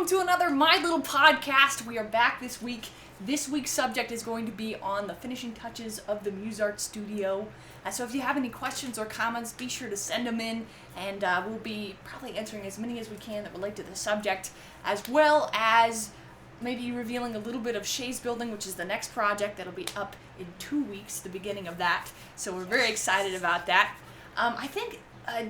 to another My Little Podcast. We are back this week. This week's subject is going to be on the finishing touches of the MusArt Studio. So if you have any questions or comments, be sure to send them in, and we'll be probably answering as many as we can that relate to the subject, as well as maybe revealing a little bit of Shea's building, which is the next project that'll be up in 2 weeks, the beginning of that. So we're very excited about that. I think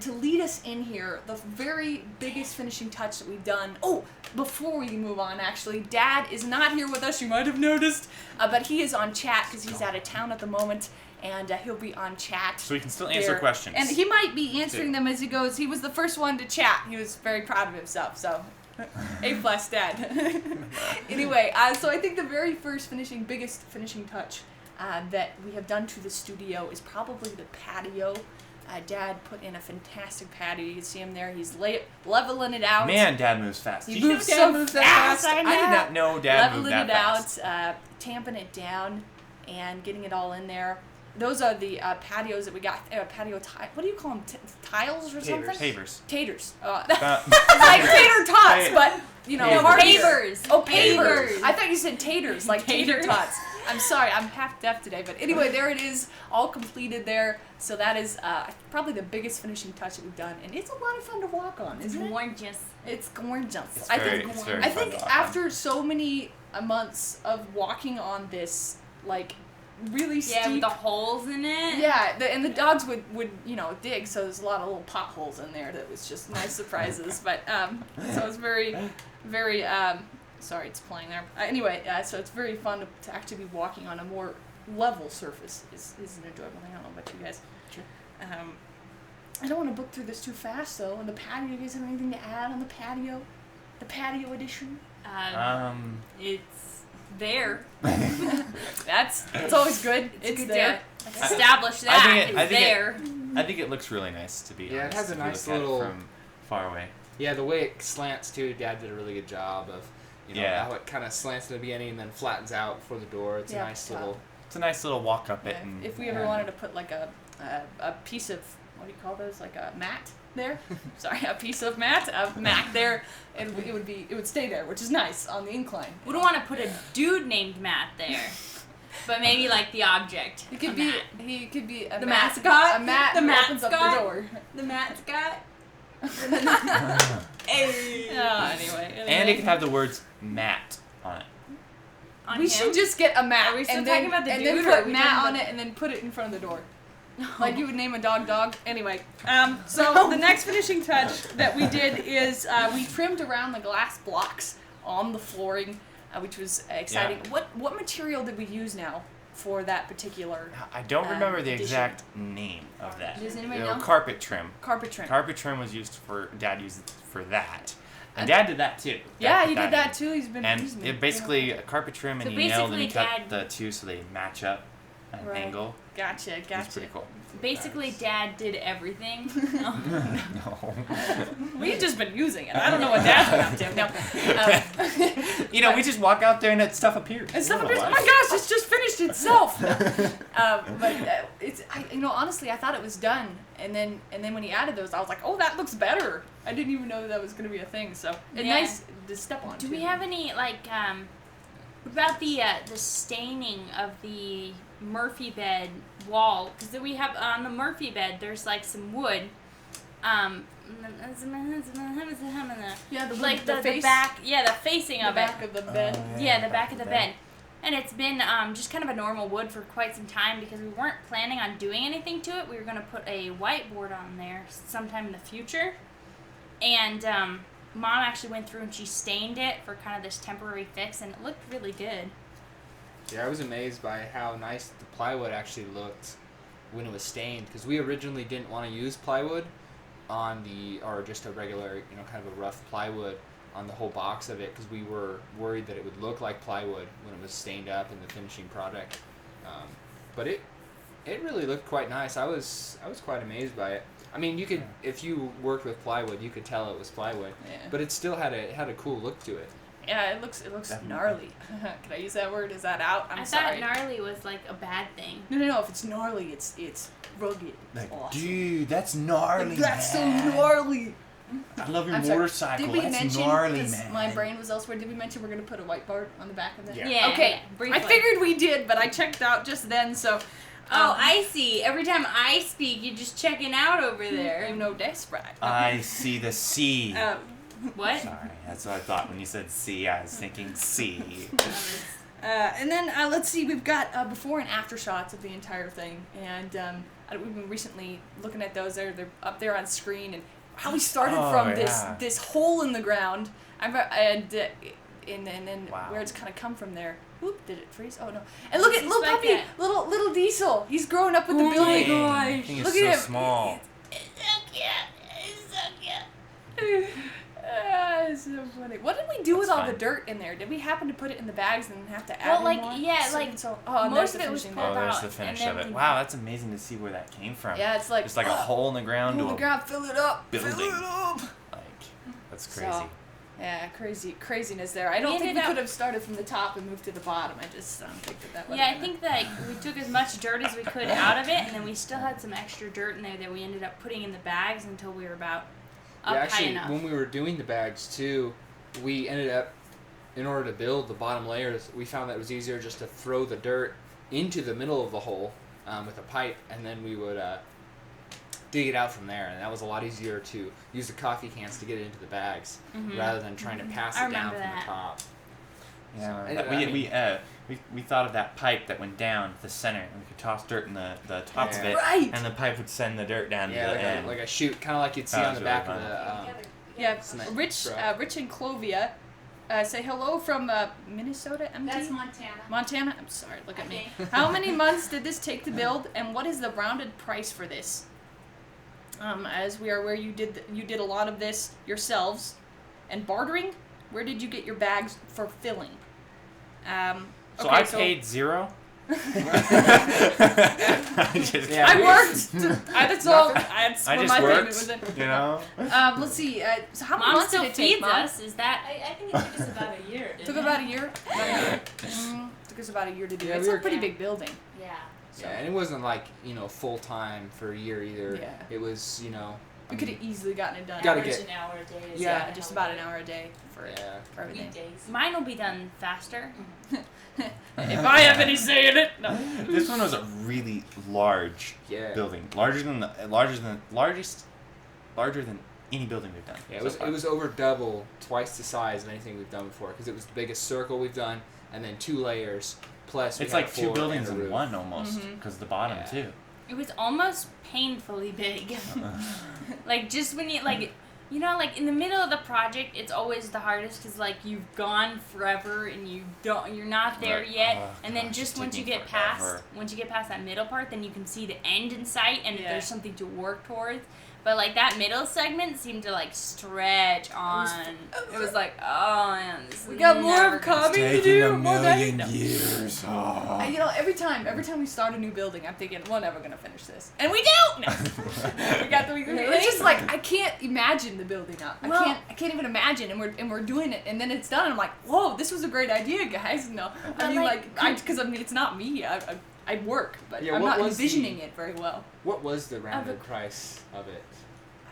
to lead us in here, the very biggest finishing touch that we've done. Oh, before we move on, actually, Dad is not here with us. You might have noticed, but he is on chat because he's out of town at the moment, and he'll be on chat. So he can still answer questions. And he might be answering them as he goes. He was the first one to chat. He was very proud of himself. So, A+, Dad. Anyway, so I think the very first biggest finishing touch that we have done to the studio is probably the patio. Dad put in a fantastic patio. You can see him there. He's leveling it out. Man, Dad moves fast. He moves so fast. I did not know Dad moved that fast. Leveling it out, tamping it down, and getting it all in there. Those are the patios that we got. Patio what do you call them? Tiles or something? Pavers. Taters. It's like tater tots, but pavers. Oh, pavers. I thought you said taters, like tater tots. I'm sorry, I'm half deaf today, but anyway, there it is, all completed there. So that is probably the biggest finishing touch that we've done, and it's a lot of fun to walk on, isn't it? Gorgeous. It's gorgeous. I think after so many months of walking on this, like, really steep. Yeah, with the holes in it. Yeah, and the dogs would dig, so there's a lot of little potholes in there that was just nice surprises. But so it's very, very. Sorry, it's playing there. Anyway, so it's very fun to actually be walking on a more level surface. Is an enjoyable thing. I don't know about you guys. Sure. I don't want to book through this too fast though. And the patio, you guys have anything to add on the patio? The patio edition. It's there. That's always good. It's there. Establish that. It's there. I think it looks really nice, to be honest. Yeah, it has a nice look at it little from far away. Yeah, the way it slants too. Dad did a really good job of, how it kind of slants in the beginning and then flattens out before the door. It's a nice little. It's a nice little walk up it. And, if we ever wanted to put like a piece of, what do you call those? Like a mat there. Sorry, a piece of mat there, and it would stay there, which is nice on the incline. We don't want to put a dude named Matt there. But maybe like the object. He could be the mascot. A mat the that opens up the door. The mascot. Hey. Anyway. And it can have the words Matt on it. We should just get a mat. Are we still and talking about the and dude, then put Matt on it and then put it in front of the door. Like you would name a dog. Anyway, so the next finishing touch that we did is we trimmed around the glass blocks on the flooring, which was exciting. Yeah. What material did we use now for that particular? I don't remember the addition? exact name of that. Does anybody know? Carpet trim. Carpet trim. Carpet trim was Dad used it for that. And Dad did that too. Yeah, he did that too. He's been using it. Basically, a carpet trim, and he nailed and he cut the two so they match up at an angle. Gotcha. It's pretty cool. Basically, Dad did everything. No. We've just been using it. I don't know what Dad's been up to. No. We just walk out there and that stuff appears. And stuff appears. Oh my gosh, it's just finished itself. It's honestly, I thought it was done, and then when he added those, I was like, oh, that looks better. I didn't even know that was going to be a thing. So nice to step on. Do we have any what about the staining of the Murphy bed wall? Because we have on the Murphy bed, there's like some wood. Yeah, the wood, like the face, back. Yeah, the facing of it. The back of the bed. Yeah, the back of the bed. And it's been just kind of a normal wood for quite some time because we weren't planning on doing anything to it. We were going to put a whiteboard on there sometime in the future. And Mom actually went through and she stained it for kind of this temporary fix, and it looked really good. Yeah, I was amazed by how nice the plywood actually looked when it was stained, because we originally didn't want to use plywood or just a regular, kind of a rough plywood on the whole box of it, because we were worried that it would look like plywood when it was stained up in the finishing product. But it really looked quite nice. I was quite amazed by it. I mean, you could, if you worked with plywood, you could tell it was plywood, but it still had a cool look to it. Yeah, it looks gnarly. Can I use that word? Is that out? I thought gnarly was like a bad thing. No. If it's gnarly, it's rugged. Like, awesome. dude, that's gnarly. That's so gnarly. I love your I'm sorry, motorcycle. Did we That's mention, gnarly, 'cause man. my brain was elsewhere, did we mention we're going to put a whiteboard on the back of that? Yeah. Okay, briefly. I figured we did, but I checked out just then, so... Oh, I see. Every time I speak, you're just checking out over there. You know, that's right. I see the sea. What? Sorry, that's what I thought when you said sea. I was thinking sea. And then let's see, we've got before and after shots of the entire thing, and we've been recently looking at those. They're up there on screen, and how we started from this hole in the ground, and then Wow. where it's kind of come from there. Oop, did it freeze? Oh no! And look at little like puppy, that. little Diesel. He's growing up with the building. Dang, he is Look so at him. small. It's so cute. It's so funny. What did we do with all the dirt in there? Did we happen to put it in the bags and have to add more? Most of it was finishing pulled Oh, there's out, the finish and of then it. we- Wow, that's amazing to see where that came from. Yeah, it's like Just like a hole in the ground hole in to the ground, fill it up, building. fill it up. Like, that's crazy. So, yeah, craziness there. I don't think we ended up- could have started from the top and moved to the bottom. I just think that would Yeah, I have been think that we took as much dirt as we could out of it, and then we still had some extra dirt in there that we ended up putting in the bags until we were about up high Actually, enough. when we were doing the bags too, we ended up, in order to build the bottom layers, we found that it was easier just to throw the dirt into the middle of the hole with a pipe, and then we would dig it out from there. And that was a lot easier to use the coffee cans to get it into the bags rather than trying to pass I it down remember from that. the top. Yeah, So, that- we thought of that pipe that went down to the center, and we could toss dirt in the top of it, Right. and the pipe would send the dirt down Yeah, to the end. like a chute, kind of like you'd see That on was the really back fun. of the. Yeah, Cement Rich and Clovia say hello from Minnesota, MT? That's Montana. Montana? I'm sorry, look at me. How many months did this take to build, and what is the rounded price for this? As we are where you did a lot of this yourselves, and bartering. Where did you get your bags for filling? So I paid 0. I I worked. That's all. That's I where just my worked, payment was in. you know. Let's see. So how many Mom months still did it take, feeds Mom? us. Is that? I think it took us about a year. Took about a year. Took us about a year to do. Yeah, It's we a were- pretty big building. Yeah. So Yeah, and it wasn't like full time for a year either. Yeah. It was we could have easily gotten it done. Gotta Average get- an hour a day. Is Yeah, about just an about hour an hour a day for for everything. Weekdays. Mine will be done faster. If I have any say in it. No. This one was a really large building, larger than any building we've done. Yeah, so far. it was over double, twice the size of anything we've done before because it was the biggest circle we've done, and then 2 layers plus. It's we had like a 2 floor buildings and a in roof. one almost, because the bottom Yeah. too. It was almost painfully big. Like just when you like in the middle of the project, it's always the hardest because like you've gone forever and you're not there Right. yet, Oh, and then gosh, just it's once you taking get forever. past that middle part, then you can see the end in sight, and Yeah. there's something to work towards. But like that middle segment seemed to like stretch on. It was like, oh man, this We is got more never of gonna coming to Taking do. a More million than years. Oh. every time we start a new building, I'm thinking we're never gonna finish this, and we don't. No. We got it's just like I can't imagine the building up. Well- I can't even imagine, and we're doing it, and then it's done. And I'm like, whoa, this was a great idea, guys. No, I But, mean like, because it's not me. I work, but Yeah, I'm what not was envisioning it very well. What was the rounded price of it?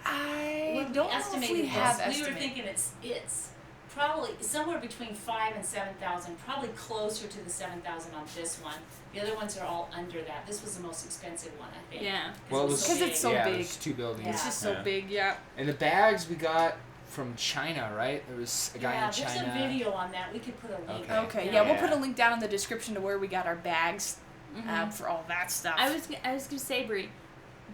I Well, don't we know if estimated we this. have We were estimate. thinking it's probably somewhere between 5,000 and 7,000. Probably closer to the 7,000 on this one. The other ones are all under that. This was the most expensive one, I think. Yeah. Well, it was Because it's so yeah, big. It was 2 buildings. It's just so Yeah. big, yeah. And the bags we got from China, right? There was a guy Yeah, in China. there's a video on that. We could put a link. Okay. Okay, down. yeah, we'll Yeah. put a link down in the description to where we got our bags Mhm. for all that stuff. I was gonna say, Brie,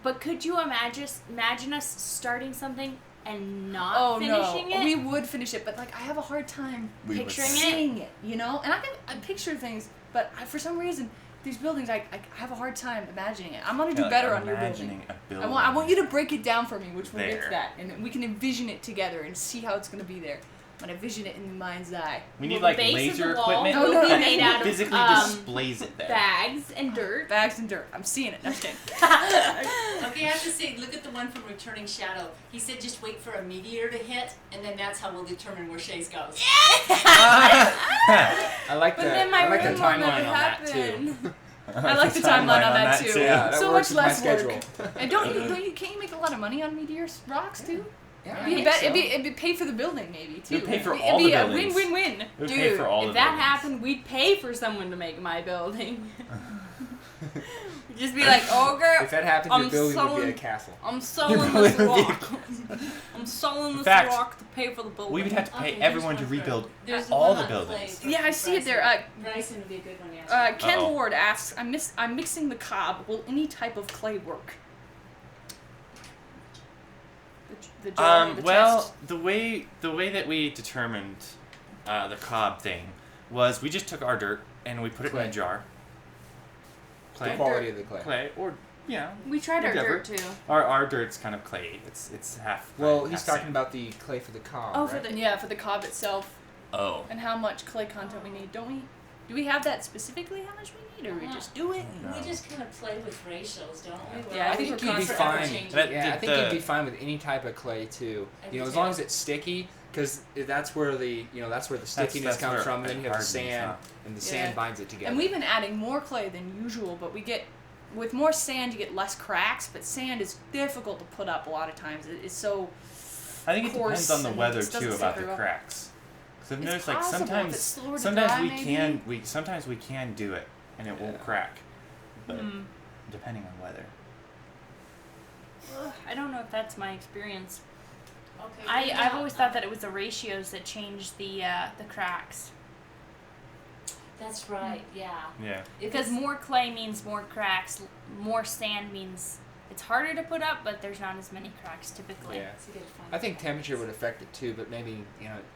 but could you imagine us starting something and not finishing it? We would finish it, but like I have a hard time We would Picturing it? seeing it, you know. And I picture things, but for some reason, these buildings, I have a hard time imagining it. I'm gonna do Yeah, like better on your building. imagining a building. I want you to break it down for me, which we'll get to There. that, and then we can envision it together and see how it's gonna be there. I'm gonna envision it in the mind's eye. We need Well, like the base of laser the wall equipment will be that made out of, physically displays it there. bags and dirt. Bags and dirt. I'm seeing it. No, I'm just kidding. Okay, I have to say, look at the one from Returning Shadow. He said just wait for a meteor to hit, and then that's how we'll determine where Shea's goes. I like But the then my I like the room will never timeline on that too. happen. I like the timeline on that too. Yeah, that So works much with my less work. schedule. And can't you make a lot of money on meteors rocks too? Yeah, It'd be pay for the building maybe too. It'd pay for It'd all be the a buildings. win-win-win. It would Dude, pay for all if the that buildings. happened, we'd pay for someone to make my building. We'd just be like, oh girl, If that happened, I'm your building would be selling- a castle. I'm Your selling building this would be a rock. I'm selling In this fact, rock to pay for the building. We would have to pay Okay, everyone there's to one for- rebuild There's all one the on buildings. clay for Yeah, I see it there. Bryson would be a good one to answer. Ken Uh-oh. Ward asks, I'm mixing the cob. Will any type of clay work? The jar, the Well, chest. the way that we determined the cob thing was we just took our dirt and we put it in Clay. a jar. The Clay, quality of the clay. clay, or We tried our Whatever. dirt too. our dirt's kind of clay. It's half. clay, Well, half he's talking sand. about the clay for the cob. Oh, right? for the For the cob itself Oh. and how much clay content we need, don't we? Do we have that specifically? How much we need, or we just do it? No. We just kind of play with ratios, don't we? Yeah, I I think think we're you'd be constantly fine. changing. That- Yeah, I think the- you'd be fine with any type of clay too. I You know, do as too. long as it's sticky, because that's where the stickiness that's comes where from. And it then you have the hardens, sand, huh? and the Yeah. sand binds it together. And we've been adding more clay than usual, but with more sand you get less cracks. But sand is difficult to put up a lot of times. It's so. I think it coarse depends on the and weather it doesn't too sit about very the well. cracks. Because I've It's noticed like possible if sometimes it's slower to sometimes dry, we maybe. can sometimes we can do it and it won't Yeah. crack, but Mm. depending on weather. I don't know if that's my experience. Okay. I've always thought that it was the ratios that changed the cracks. That's right. Yeah. Yeah. If Because it's- more clay means more cracks. More sand means it's harder to put up, but there's not as many cracks typically. Yeah. It's a good fun I think temperature would affect it too, but maybe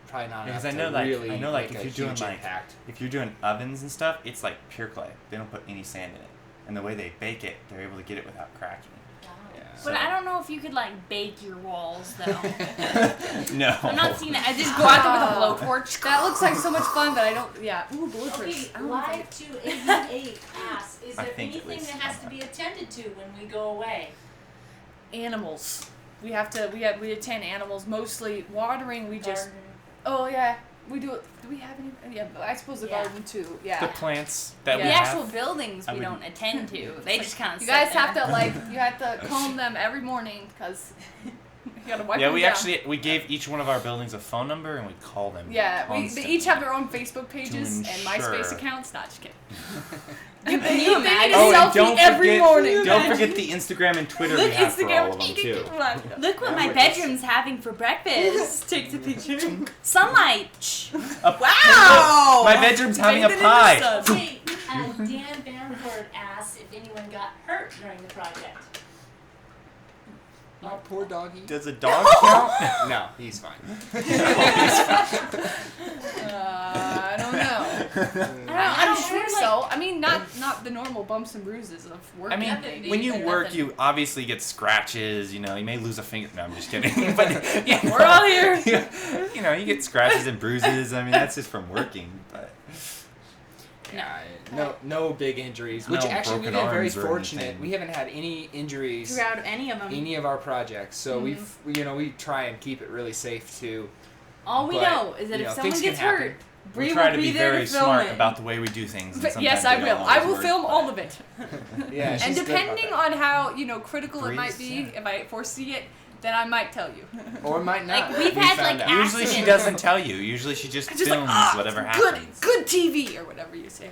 probably not Because enough I know to like really I know like make if a you're doing huge like impact. if you're doing ovens and stuff, it's like pure clay. They don't put any sand in it, and the way they bake it, they're able to get it without cracking. Wow. Yeah. But I don't know if you could like bake your walls though. No. I'm not seeing it. I just go out there with a blowtorch. That looks like so much fun, but I don't. Yeah. Ooh, blowtorch. Okay, I don't know if I- live to 88 asks, is I there think it anything was that has to be attended to when we go away? Animals. We attend animals, mostly watering. We just. Garden. Oh yeah, we do it. Do we have any? Yeah, I suppose the Yeah. garden too. The Yeah. plants that Yeah. we The have. actual buildings I we would- don't attend to. They just kind of. You guys have to you have to comb them every morning because you gotta wipe Yeah, them we down. we gave each one of our buildings a phone number and we call them. Yeah, they constantly. each have their own Facebook pages and MySpace ensure- accounts. Not just kidding. Can They you need imagine? a Oh, and selfie don't every forget, morning. Don't forget the Instagram and Twitter we Look, have for Instagram. all of them too. Look what Yeah, my like bedroom's having for breakfast. Takes a picture. Sunlight. Wow! My bedroom's having a Bathed in the pie. sun. Okay, Dan Bamford asks if anyone got hurt during the project. My poor doggy. Does a dog count? No, he's fine. I don't know. I I'm don't sure, think like- so. I mean, not the normal bumps and bruises of work. I mean, ethic. when you Nothing. work, you obviously get scratches. You know, you may lose a finger. No, I'm just kidding. But yeah, We're all here. You know, you get scratches and bruises. I mean, that's just from working. But Yeah, no big injuries. Which No actually we've broken been very arms or fortunate. anything. We haven't had any injuries Throughout any of them. any of our projects. So we try and keep it really safe too. All we but, know is that you if know, someone things can gets hurt, happen. Bree we try will to be there very to film smart it. about the way we do things. And But yes, I sometimes they will. don't I always will work, film but- all of it. Yeah, And she's good about depending that. on how critical it might Breeze, be, yeah. if I foresee it, then I might tell you. Or might not. Like, we've We had, found like, out. Usually she accidents. doesn't tell you. Usually she just Just films like, whatever good, happens. good TV or whatever you say.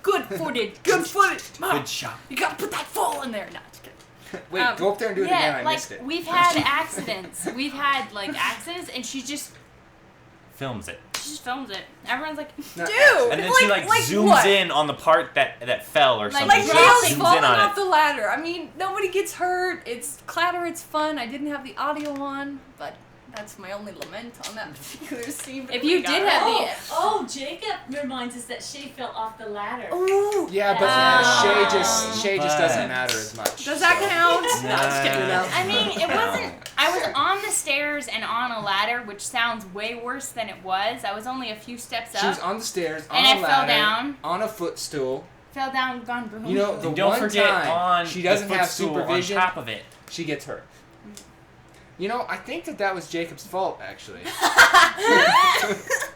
Good footage. Good footage. Mom, Good shot. you gotta put that fall in there. No, just kidding. Wait, go up there and do it yeah, again. I like missed it. we've had accidents. We've had like accidents, and she just Films it. films it. Everyone's like, No, Dude, And then like, she like zooms what? in on the part that fell or something. Like She dropping. Dale's zooms falling in on off it. the ladder. I mean, nobody gets hurt. It's clatter. It's fun. I didn't have the audio on, but that's my only lament on that particular scene. but If we you got did it. have Oh, Jacob reminds us that Shay fell off the ladder. Ooh, Yeah, but Ah. Shay just But- doesn't matter as much. does that so. count? No, just kidding. Nah. I mean, it wasn't. I was on the stairs and on a ladder, which sounds way worse than it was. I was only a few steps She was up, on the stairs, on and a I ladder, fell down. on a footstool. Fell down, gone boom. You know, the And don't one forget time on she doesn't the have footstool supervision, on top of it. she gets hurt. You know, I think that was Jacob's fault, actually.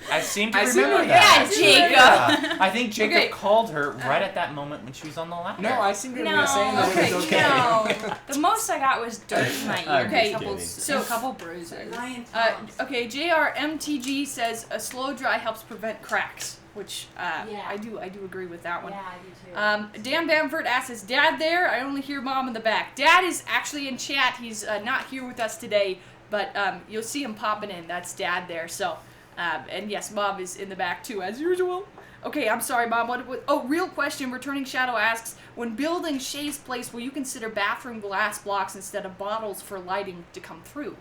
As seem to I seem to remember remember that. Yeah, Jacob. Yeah. I think Jacob Okay. called her right at that moment when she was on the ladder. No, I seem to No, remember saying that okay, it was okay. no. The most I got was dirt in my ear. Okay, a couple, kidding. So- a couple bruises. Ryan Uh, Tom's. okay, JRMTG says a slow dry helps prevent cracks, which Yeah. I do agree with that one. Yeah, I do too. Dan Bamford asks, is Dad there? I only hear Mom in the back. Dad is actually in chat. He's not here with us today, but you'll see him popping in. That's Dad there. So, and yes, Mom is in the back too, as usual. Okay, I'm sorry, Mom. Oh, real question. Returning Shadow asks, when building Shea's place, will you consider bathroom glass blocks instead of bottles for lighting to come through?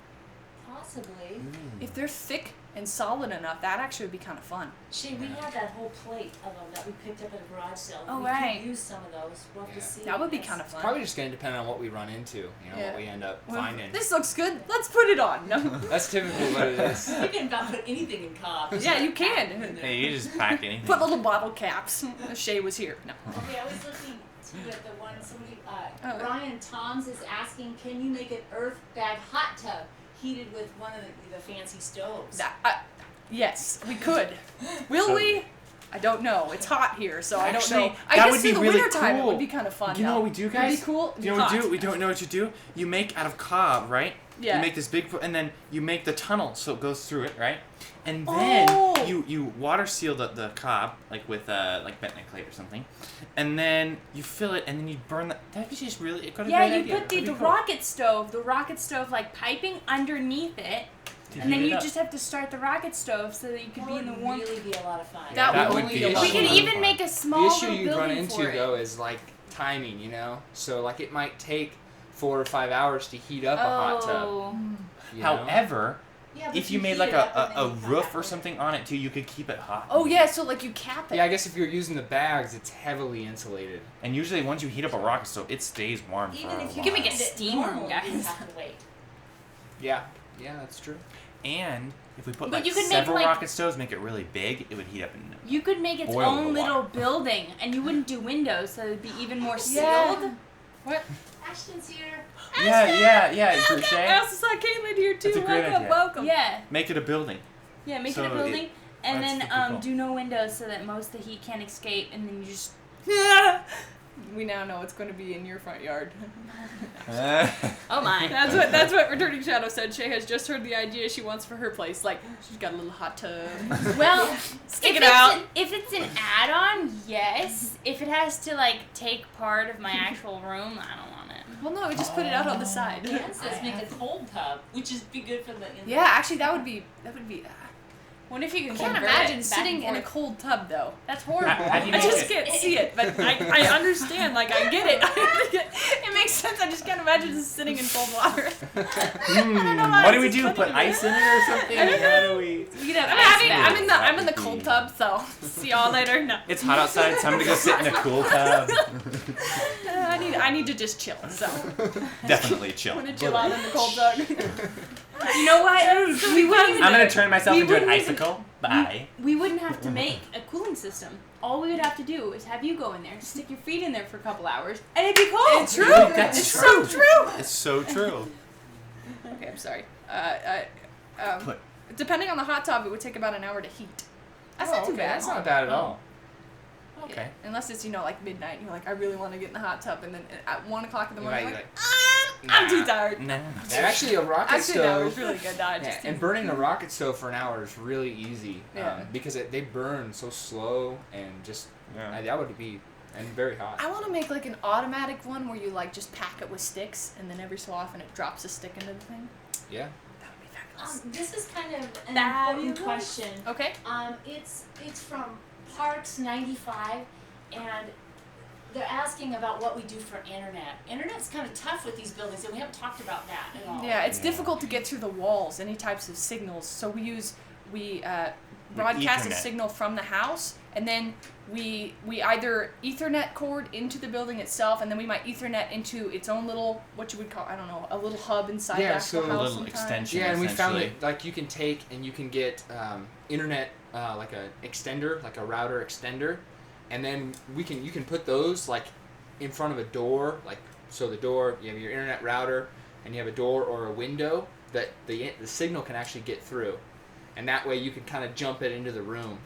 Possibly. If they're thick and solid enough, that actually would be kind of fun. Shea, we had that whole plate of them that we picked up at a garage sale. Oh, we right. could use some of those. We'll have to see. That would be Yes. kind of fun. Probably just going to depend on what we run into, Yeah. what we end up Well, finding. this looks good. Let's put it on. No. That's typically what it is. You can about put anything in Cobb. Just Yeah, like you pack can. them in there. Hey, you just pack anything. Put little bottle caps. Shay was here. No. Okay, I was looking too at the one somebody, Oh. Ryan Toms is asking, can you make an Earthbag hot tub heated with one of the fancy stoves? Yes, we could. Will we? I don't know. It's hot here, so I don't Actually, know. I that guess would be through the really wintertime it cool. would be kind of fun. You know though. what we do, Would guys? it be cool? You know what we Hot. do? We don't know what you do. You make out of cob, right? Yeah. You make this big, and then you make the tunnel so it goes through it, right? And then Oh. you water seal the cob like with like bentonite clay or something, and then you fill it, and then you burn that. That'd be just really. It Yeah, you put the rocket stove like piping underneath it, and then you just have to start the rocket stove so that you could That be in the would warmth. really be a lot of fun. That That would would be be a a lot We of could fun. even make a small The issue little you run building into for it. though is like timing, So like it might take 4 or 5 hours to heat up a hot tub. Oh. you know? However, Yeah, but if you made heat like it up and a then you come roof back or with it. something on it too, you could keep it hot. Oh yeah, so like you cap it. Yeah, I guess if you're using the bags, it's heavily insulated. And usually once you heat up a rocket stove, it stays warm Even for a if you while. can make a did it steam room, normal, guys. you have to wait. Yeah, that's true. And if we put But like you could make, several like- rocket stoves, make it really big, it would heat up in no You could make its Boil own the little water. building, and you wouldn't do windows, so it'd be even more sealed. Yeah. What? Ashton's here. Yeah, I Crochet. also saw Caitlin here too. That's a great Welcome, idea. welcome. Yeah, Make it a building. make So it a building, and that's then pretty cool. do no windows so that most of the heat can't escape, and then you just We now know it's going to be in your front yard. oh my. That's what Returning Shadow said. Shay has just heard the idea she wants for her place. Like she's got a little hot tub. Well, Stick if it out. If it's an add-on, yes. If it has to take part of my actual room, I don't want it. Well, no, we just put it out on the side. Ken says make a cold tub, which is be good for the. Yeah, actually, that would be. What if you I can can't convert imagine it back sitting and in a forth? cold tub though. That's horrible. How do you I make just it? can't see it, but I understand. Like I get it. It makes sense. I just can't imagine just sitting in cold water. why What do we it's do? funny Put to me. ice in it or something? I don't How do we? We could have ice baths. I'm in the cold tub. So see y'all later. No. It's hot outside. It's time to go sit in a cool tub. I need to just chill. So Definitely I'm chill. gonna chill out in the cold tub. You know what? We wouldn't I'm gonna turn myself We into an wouldn't even- icicle. Bye. We wouldn't have to make a cooling system. All we would have to do is have you go in there, stick your feet in there for a couple hours, and it'd be cold. It's true. That's It's true. so true. It's so true. Okay, I'm sorry. Put- Depending on the hot tub, it would take about an hour to heat. That's not too okay, bad. That's not bad at all. Okay. Unless it's like midnight, and you're like, I really want to get in the hot tub, and then at 1 o'clock in the You morning, might you're be like, I'm too tired. No. And actually, a rocket Actually, no, it was stove. really good. No, I Yeah, just and burning a rocket stove for an hour is really easy. Yeah. Because they burn so slow and just that would be and very hot. I want to make like an automatic one where you just pack it with sticks, and then every so often it drops a stick into the thing. Yeah. That would be fabulous. This is kind of an Fabulous. important question. Okay. It's from Parks 95, and they're asking about what we do for internet. Internet's kind of tough with these buildings, and we haven't talked about that at all. Yeah, it's Yeah. difficult to get through the walls, any types of signals. So we broadcast a Ethernet. signal from the house, and then we either Ethernet cord into the building itself, and then we might Ethernet into its own little, what you would call, I don't know, a little hub inside Yeah, the actual so- house. A little sometimes. extension. Yeah, and we found essentially. that you can take and you can get internet like a extender, like a router extender, and then you can put those in front of a door, so the door, you have your internet router and you have a door or a window that the signal can actually get through. and that way you can kind of jump it into the room.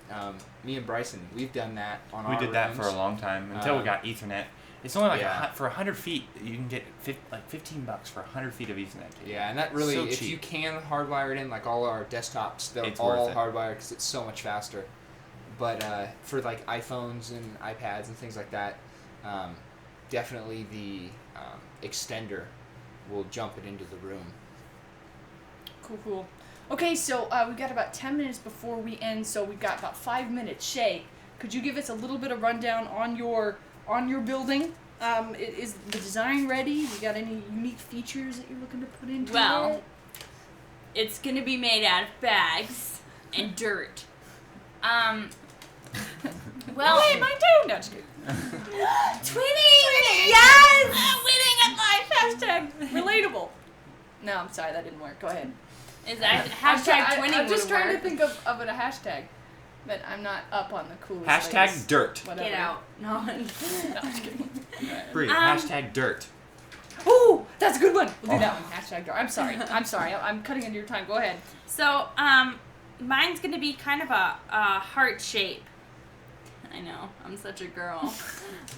Me and Bryson, we've done that on our We did that for a rooms. long time until we got Ethernet. It's only like Yeah. for 100 feet, you can get like $15 for 100 feet of Ethernet. Yeah, and that really, So if cheap. you can hardwire it in, like all our desktops, they're It's all worth it. hardwired because it's so much faster. But for like iPhones and iPads and things like that, definitely the extender will jump it into the room. Cool. Okay, so we've got about 10 minutes before we end, so we've got about 5 minutes. Shea, could you give us a little bit of rundown on your building? Is the design ready? You got any unique features that you're looking to put into Well, it? It's gonna be made out of bags and dirt. Well, Oh, wait, mine too. No, just kidding. twinning! Yes! Winning at life! Hashtag Relatable. No, I'm sorry, that didn't work. Go ahead. Is that hashtag twinning? I'm just would trying work. to think of it a hashtag, but I'm not up on the coolest. Hashtag latest dirt. Whatever. Get out. No. No, I'm just kidding. Bree, Um, hashtag dirt. Ooh, that's a good one. We'll do that one. Hashtag dirt. I'm sorry. I'm cutting into your time. Go ahead. So, mine's gonna be kind of a heart shape. I know, I'm such a girl.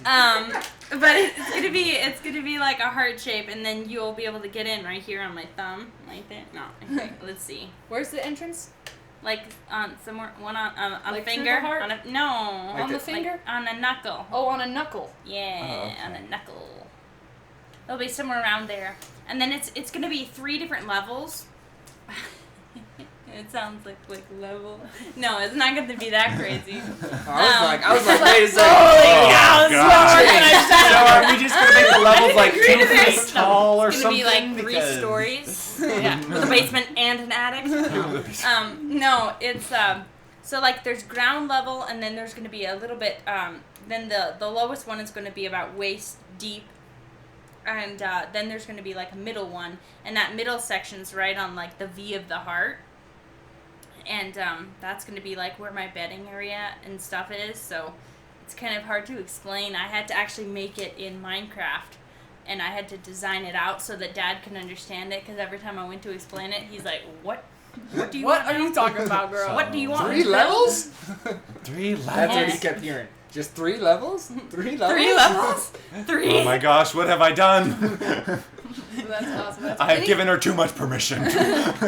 But it's gonna be like a heart shape, and then you'll be able to get in right here on my thumb, like that. No, okay, let's see. Where's the entrance? Like on somewhere, one on a Like through finger, the heart? on a no, On the finger? like on a knuckle. Oh, on a knuckle. Yeah, Oh, okay. on a knuckle. It'll be somewhere around there, and then it's gonna be 3 different levels. It sounds like level. No, it's not gonna be that crazy. I was like, wait a second. Oh, God. So So are we just gonna make the levels like 2 agree to feet this. tall or It's gonna something? be like 3 Because- stories. Yeah, with a basement and an attic. No, it's so like there's ground level, and then there's gonna be a little bit then the lowest one is gonna be about waist deep, and then there's gonna be like a middle one, and that middle section's right on like the V of the heart, and that's gonna be like where my bedding area and stuff is. So it's kind of hard to explain. I had to actually make it in Minecraft, and I had to design it out so that Dad can understand it, because every time I went to explain it, he's like, what do you What want are you talking about, girl? What do you want? 3 levels? 3 That's what he Yes. kept hearing. Just 3 levels? 3 levels? 3 levels? 3? Oh my gosh, what have I done? That's awesome. That's I have given her too much permission.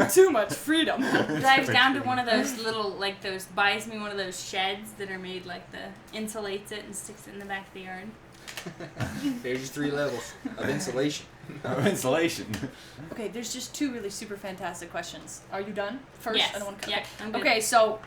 too much freedom. Drives down to one of those little, like those, buys me one of those sheds that are made like insulates it and sticks it in the back of the yard. There's your 3 levels of insulation. Insulation. Okay, there's just 2 really super fantastic questions. Are you done? First, Yes. I don't want to cut. Yeah, I'm good. Okay, so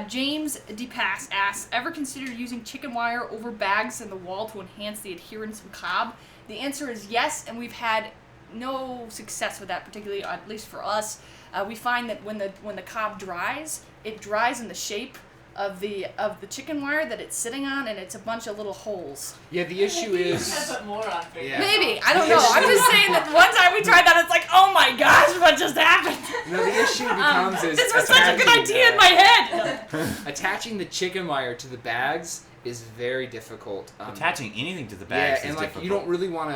James DePass asks, ever consider using chicken wire over bags in the wall to enhance the adherence of cob? The answer is yes, and we've had no success with that, particularly at least for us. We find that when the cob dries, it dries in the shape of the chicken wire that it's sitting on, and it's a bunch of little holes. Yeah, the issue is... Put more on for Yeah. Maybe, I don't know. I'm just saying that one time we tried that, it's like, oh my gosh, what just happened? No, the issue becomes is This was such a good attaching, idea in my head. attaching the chicken wire to the bags is very difficult. Attaching anything to the bags and is like difficult. you don't really want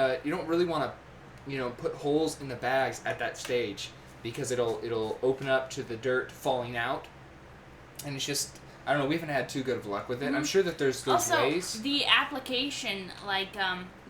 to put holes in the bags at that stage, because it'll open up to the dirt falling out, and it's just, I don't know, we haven't had too good of luck with it. I'm sure that there's Also, ways. the application, like,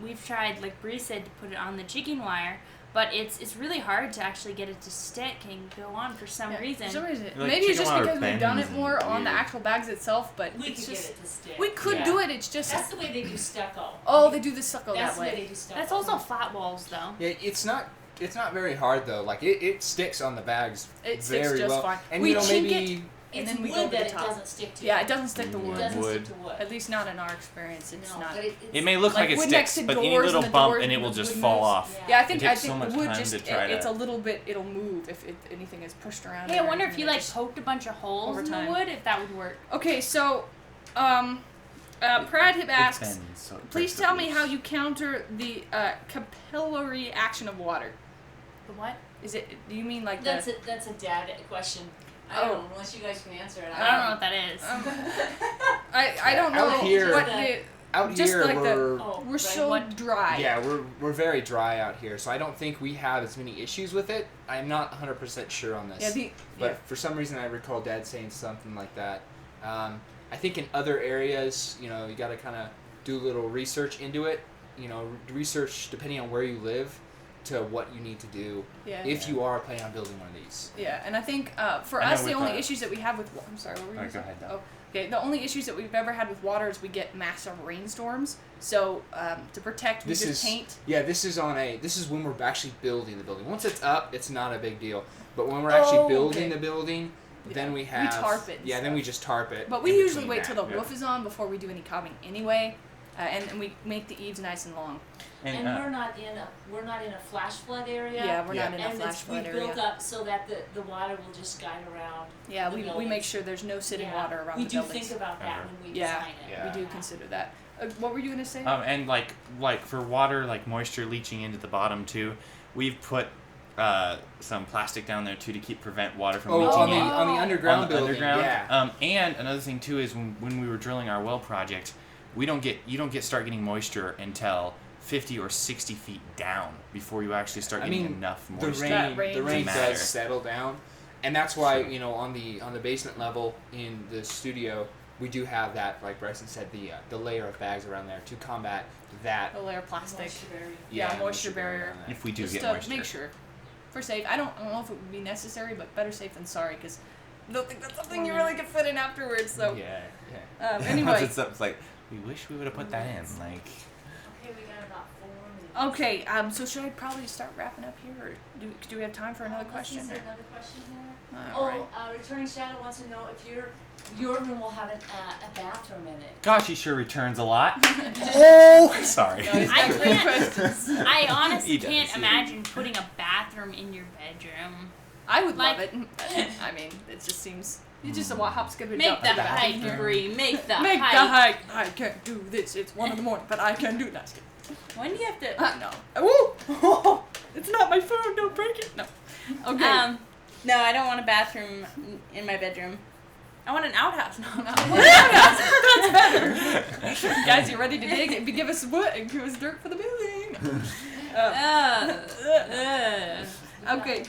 we've tried, like Bree said, to put it on the chicken wire, but it's really hard to actually get it to stick and go on for some reason. For some reason. Like Maybe it's chicken just wire because we've done it bends more and on the weird. actual bags itself, but We it's could just get it to stick. we could Yeah. do it. It's just That's the way they do stucco. oh, they do the stucco That's that the way way. they do stucco. That's also flat walls, though. Yeah, it's not very hard though. Like it sticks on the bags It very sticks just well. fine. And We you know, chink maybe it, and It's then we wood go to that the it top. doesn't stick to. Yeah, it doesn't stick to It wood. doesn't Wood. stick to wood. At least not in our experience. It's No, not. but It may look Like like it wood next sticks, to but any doors little and the bump doors and it and will the just wood fall moves. off. Yeah. Yeah, I It think takes so much wood time just to try it's to- a little bit. It'll move if anything is pushed around. Hey, it I or wonder if anything, you, it like, just- poked a bunch of holes over in the time. wood, if that would work. Okay, so, Pradhib asks, bends, so it please breaks tell the me loose. how you counter the capillary action of water. The what? Is it? Do you mean like That's the? that's a dad question. I don't know, unless you guys can answer it. I don't know what that is. I don't know Out here- what the. Out Just here like we're we're so dry. yeah, we're very dry out here, so I don't think we have as many issues with it. I'm not 100% sure on this. But for some reason I recall Dad saying something like that. I think in other areas, you got to kind of do a little research into it. Research depending on where you live to what you need to do if you are planning on building one of these. Yeah, and I think for us, the only issues that we have with... I'm sorry, what were you saying? Go ahead, Dad. Okay, the only issues that we've ever had with water is we get massive rainstorms. So to protect, we just paint. Yeah, this is when we're actually building the building. Once it's up, it's not a big deal. But when we're actually building the building, then we have... We tarp it. Then we just tarp it. But we usually wait till the roof is on before we do any cobbing anyway. And we make the eaves nice and long. And we're not in a flash flood area. Yeah, we're not in a flash flood area. We built up so that the water will just guide around. Yeah, we make sure there's no sitting water around the buildings. We do think about that when we design it. Yeah. We do consider that. What were you gonna say? And like for water, like moisture leaching into the bottom too, we've put some plastic down there too to prevent water from leaching in. On the underground building. Underground. Yeah. And another thing too is when we were drilling our well project, you don't start getting moisture until 50 or 60 feet down before you actually start getting enough moisture. The rain does settle down, and that's why on the basement level in the studio we do have that, like Bryson said, the layer of bags around there to combat that. The layer of plastic. Moisture barrier. Moisture barrier. If we do Just get to moisture. make sure. For safe. I don't know if it would be necessary, but better safe than sorry, because I don't think that's something you really can fit in afterwards. So anyway. It's like we wish we would have put that in. Like. Okay, we got about 4 minutes. Okay, so should I probably start wrapping up here, or do we have time for another question? Is there another question here? Alright. Returning Shadow wants to know if your room will have a bathroom in it. Gosh, he sure returns a lot. Oh, sorry. No, he's got great questions. I honestly can't imagine putting a bathroom in your bedroom. I would love it. I mean, it just seems... You just hop, skip, and Make jump. the hike, Bree. Make the Make hike. the hike. I can't do this. It's 1 a.m, but I can do that. When do you have to... No. Woo! It's not my phone. Don't break it. No. Okay. No, I don't want a bathroom in my bedroom. I want an outhouse. No. That's better. Guys, you ready to dig? Give us wood and give us dirt for the building. Okay.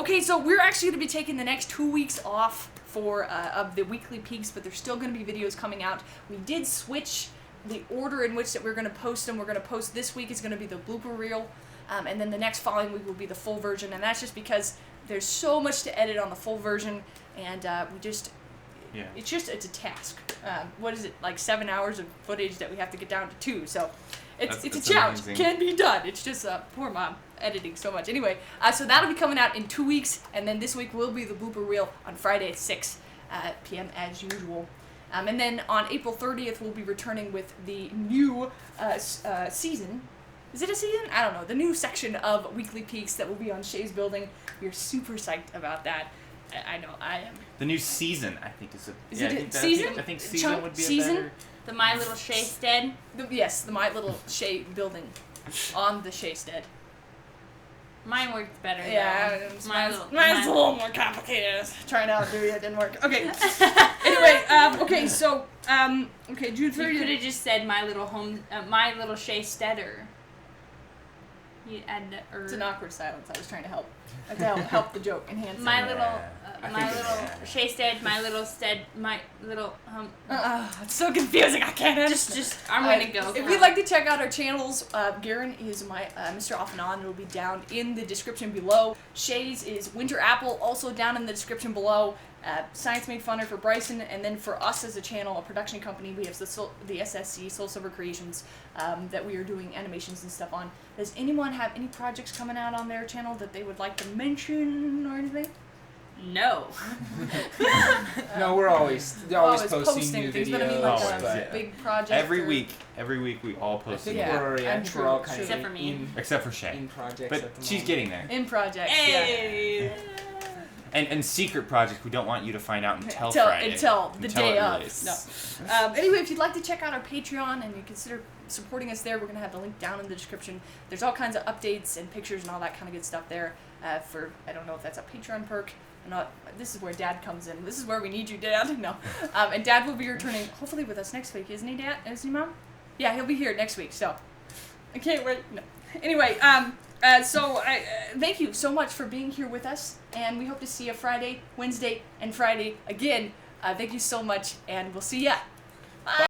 Okay, so we're actually going to be taking the next 2 weeks off for of the weekly peaks, but there's still going to be videos coming out. We did switch the order in which that we're going to post them. We're going to post this week is going to be the blooper reel, and then the next following week will be the full version, and that's just because there's so much to edit on the full version, and it's a task. What is it, like 7 hours of footage that we have to get down to 2, so it's a challenge. Amazing. Can be done. It's just poor mom editing so much. Anyway, so that'll be coming out in 2 weeks, and then this week will be the blooper reel on Friday at 6 p.m. as usual. And then on April 30th, we'll be returning with the new season. Is it a season? I don't know. The new section of Weekly Peaks that will be on Shea's building. We're super psyched about that. I know I am. The new season, I think, is a... Is it a season? I think season would be a better... The My Little Shea Stead? Yes, the My Little Shea building on the Shea Stead. Mine worked better. Yeah, mine's a little more complicated. Trying to outdo you, it didn't work. Okay. Anyway, so June 30th. You could have just said My Little Shea Steader. You add the It's an awkward silence. I was trying to help the joke enhance it. My Little Shea Stead, My Little Stead, My Little it's so confusing. I can't Just I'm gonna go. If you'd like to check out our channels, Garen is my Mr. Off and On. It will be down in the description below. Shay's is Winter Apple, also down in the description below. Science Made Funner for Bryson, and then for us as a channel, a production company, we have the SSC, Soul Silver Creations, that we are doing animations and stuff on. Does anyone have any projects coming out on their channel that they would like to mention or anything? No. No, we're always posting new things, videos. but I mean like a big project. Every week we all I post think it. we're all kind Except for of me. Except for Shay. in projects But at the she's moment. getting there. In projects, Hey. yeah. And secret projects we don't want you to find out until Until Friday. the day it of. releases. No. Anyway, if you'd like to check out our Patreon and you consider supporting us there, we're going to have the link down in the description. There's all kinds of updates and pictures and all that kind of good stuff there for, I don't know if that's a Patreon perk. This is where Dad comes in. This is where we need you, Dad. No. And Dad will be returning, hopefully with us next week, isn't he, Dad? Isn't he, Mom? Yeah, he'll be here next week, so I can't wait. No. Anyway, thank you so much for being here with us, and we hope to see you Friday, Wednesday, and Friday again. Thank you so much, and we'll see ya. Bye.